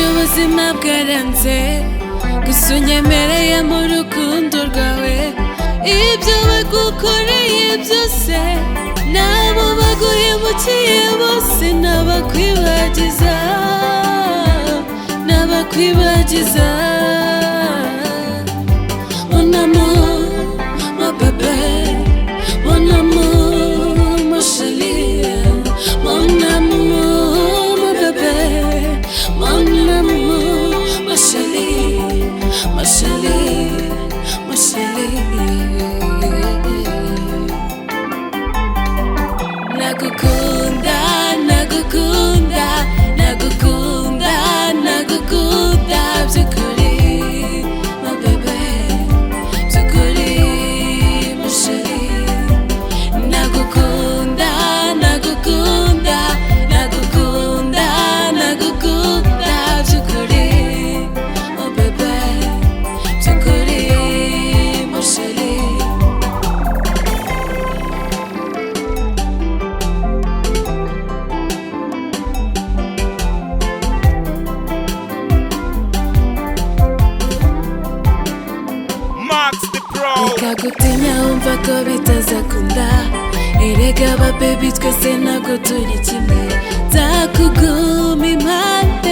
ubuzima bwaranze gusa unyemereye mu rukundo rwawe ibyo bagukoreye byose nabo baguhemukiye bose nabakwibagiza mon amour, mon bébé, mon amour, mon chéri, mon amour, mon bébé, mon amour, mon chéri, mon chéri, mon chéri. Nagukunda, nagukunda, nagukunda, nagukunda by'ukuri, mon bébé, by'ukuri, mon chéri. Nagukunda, nagukunda, nagukunda, nagukunda by'ukuri, mon bébé, by'ukuri, mon chéri. Nikagutinya wumva ko bitazakunda erega ba baby twese ntabwo turi kimwe nzakuguma impande